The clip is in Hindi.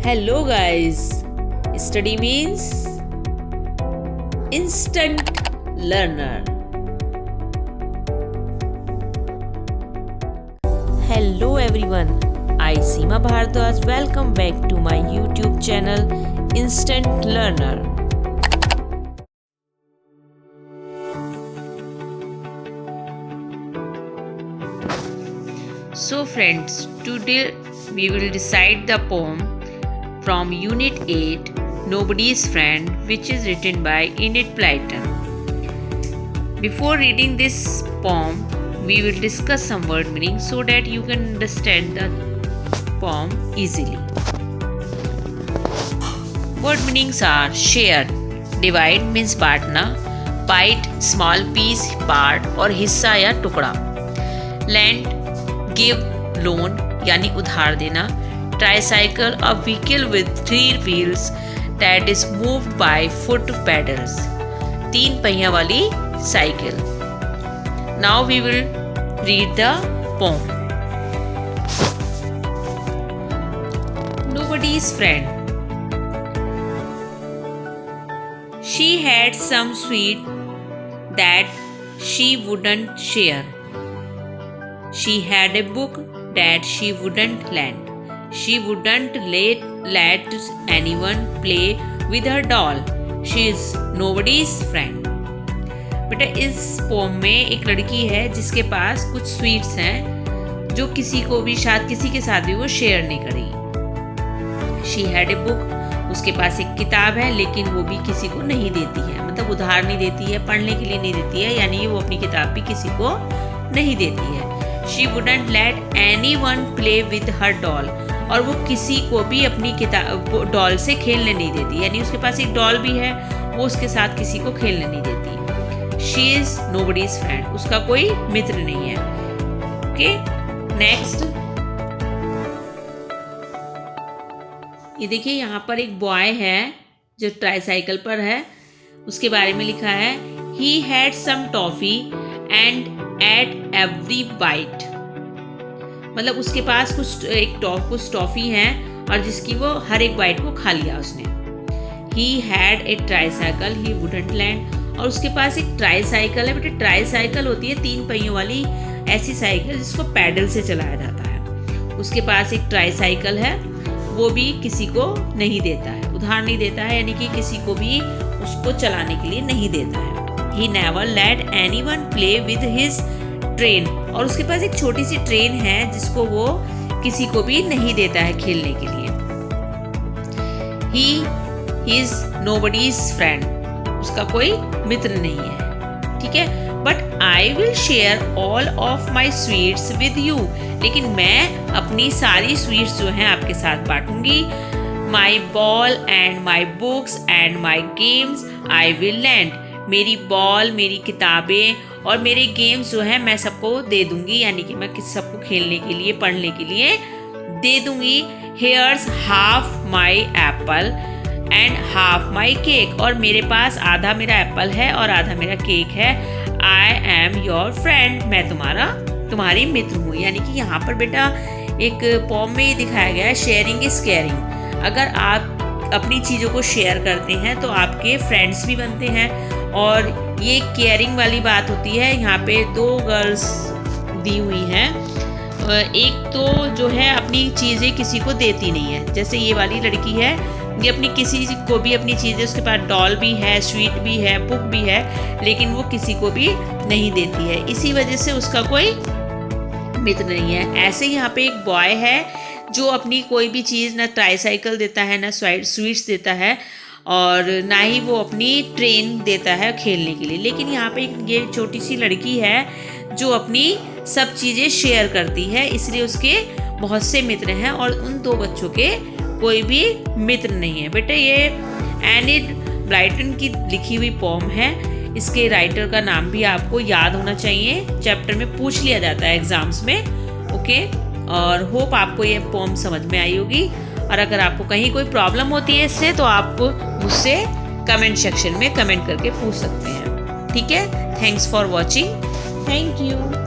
Hello guys, study means instant learner. Hello everyone, I Seema Bhardwaj welcome back to my YouTube channel Instant Learner. So friends, today we will recite the poem from Unit 8, Nobody's Friend, which is written by Enid Blyton. Before reading this poem, we will discuss some word meaning so that you can understand the poem easily. Word meanings are share, divide means बांटना, bite small piece, part और हिस्सा या टुकड़ा, lend, give, loan यानी उधार देना, tricycle a vehicle with 3 wheels that is moved by foot pedals, 3 पहिया वाली cycle. Now we will read the poem. Nobody's friend. She had some sweet that she wouldn't share. She had a book that she wouldn't lend. She wouldn't let anyone play with her doll. She is nobody's friend. बेटा इस पोम में एक लड़की है जिसके पास कुछ स्वीट्स हैं जो किसी को भी शायद किसी के साथ भी वो शेयर नहीं करेगी. शी हैड ए बुक, उसके पास एक किताब है लेकिन वो भी किसी को नहीं देती है, मतलब उधार नहीं देती है, पढ़ने के लिए नहीं देती है, यानी वो अपनी किताब भी किसी को नहीं देती है. She wouldn't let anyone play with her doll, और वो किसी को भी अपनी किताब डॉल से खेलने नहीं देती, यानी उसके पास एक डॉल भी है, वो उसके साथ किसी को खेलने नहीं देती. शी इज नोबडीज फ्रेंड, उसका कोई मित्र नहीं है. Okay, next. ये देखिए यहाँ पर एक बॉय है जो ट्राईसाइकिल पर है, उसके बारे में लिखा है he had some toffee and ate every bite, मतलब उसके पास कुछ टॉफी हैं और जिसकी वो हर एक बाइट को खा लिया उसने. He had a tricycle he wouldn't land, और उसके पास एक ट्राईसाइकिल है. बेटे ट्राईसाइकिल होती है 3 पहियों वाली ऐसी साइकिल जिसको पैडल से चलाया जाता है. उसके पास एक ट्राईसाइकिल है, वो भी किसी को नहीं देता है, उधार नहीं देता है, यानी कि किसी को भी उसको चलाने के लिए नहीं देता है. He never let anyone play with his train, और उसके पास एक छोटी सी ट्रेन है जिसको वो किसी को भी नहीं देता है खेलने के लिए. ही इज नोबडीज फ्रेंड, उसका कोई मित्र नहीं है. ठीक है, but I will share all of my sweets with you, लेकिन मैं अपनी सारी स्वीट्स जो हैं आपके साथ बांटूंगी. My ball and my books and my games I will lend, मेरी बॉल, मेरी किताबें और मेरे गेम्स जो हैं मैं सबको दे दूंगी, यानी कि मैं सबको खेलने के लिए पढ़ने के लिए दे दूंगी. Hairs half my Apple and half my cake, और मेरे पास आधा मेरा एप्पल है और आधा मेरा केक है. आई एम योर फ्रेंड, मैं तुम्हारी मित्र हूँ. यानी कि यहाँ पर बेटा एक पोम में ये दिखाया गया है शेयरिंग इज केयरिंग. अगर आप अपनी चीज़ों को शेयर करते हैं तो आपके फ्रेंड्स भी बनते हैं, और ये केयरिंग वाली बात होती है. यहाँ पे 2 गर्ल्स दी हुई हैं, एक तो जो है अपनी चीज़ें किसी को देती नहीं है, जैसे ये वाली लड़की है, ये अपनी किसी को भी अपनी चीज़ें, उसके पास डॉल भी है, स्वीट भी है, बुक भी है, लेकिन वो किसी को भी नहीं देती है, इसी वजह से उसका कोई मित्र नहीं है. ऐसे यहाँ पे एक बॉय है जो अपनी कोई भी चीज़ ना ट्राईसाइकिल देता है, ना स्वीट्स देता है, और ना ही वो अपनी ट्रेन देता है खेलने के लिए. लेकिन यहाँ पे ये छोटी सी लड़की है जो अपनी सब चीज़ें शेयर करती है, इसलिए उसके बहुत से मित्र हैं और उन 2 बच्चों के कोई भी मित्र नहीं है. बेटे ये एनिड ब्लाइटन की लिखी हुई पोम है. इसके राइटर का नाम भी आपको याद होना चाहिए, चैप्टर में पूछ लिया जाता है एग्जाम्स में. ओके, और होप आपको ये पोम समझ में आई होगी, और अगर आपको कहीं कोई प्रॉब्लम होती है इससे तो आप मुझसे कमेंट सेक्शन में कमेंट करके पूछ सकते हैं. ठीक है, thanks for watching, thank you.